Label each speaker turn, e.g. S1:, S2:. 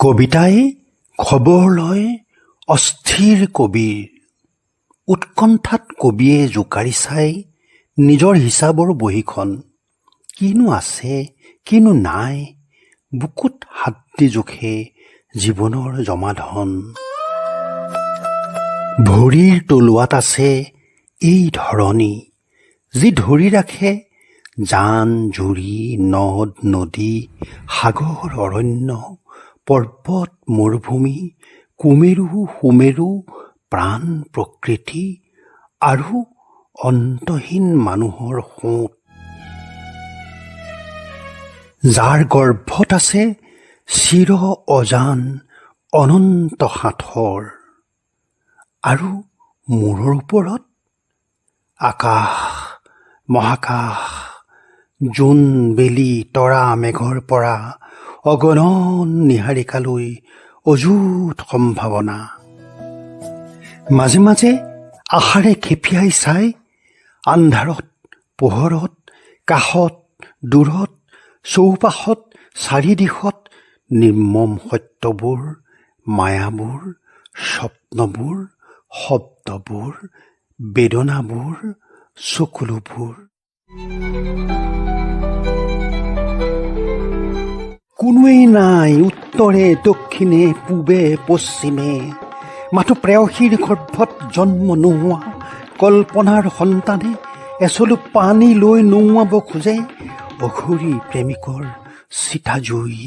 S1: কবিতাই খবৰ লয় অস্থিৰ কবিৰ। উৎকণ্ঠাত কবিয়ে জোকাৰি চাই নিজৰ হিচাপৰ বহীখন। কিনো আছে কিনো নাই, বুকুত হাত দি জোখে জীৱনৰ জমাধন। ভৰিৰ তলুৱাত আছে এই ধৰণী, যি ধৰি ৰাখে জান জুৰি নদ নদী সাগৰ অৰণ্য পৰ্বত মৰুভূমি কুমেৰু সুমেৰু প্ৰাণ প্ৰকৃতি আৰু অন্তহীন মানুহৰ সোঁত। যাৰ গৰ্ভত আছে চিৰ অজান অনন্ত সাঁথৰ, আৰু মূৰৰ ওপৰত আকাশ মহাকাশ জোন বেলি তৰা মেঘৰ পৰা অগণন নিহাৰিকালৈ অযুত সম্ভাৱনা। মাজে মাজে আশাৰে খেপিয়াই চাই আন্ধাৰত পোহৰত কাষত দূৰত চৌপাশত চাৰিদিশত নিৰ্মম সত্যবোৰ মায়াবোৰ স্বপ্নবোৰ শব্দবোৰ বেদনাবোৰ চকুলোবোৰ। কোনোৱেই নাই উত্তৰে দক্ষিণে পূবে পশ্চিমে, মাথো প্ৰেয়সীৰ গৰ্ভত জন্ম নোহোৱা কল্পনাৰ সন্তানে এচলু পানী লৈ নোওৱাব খোজে অঘৰী প্ৰেমিকৰ চিতা জুই।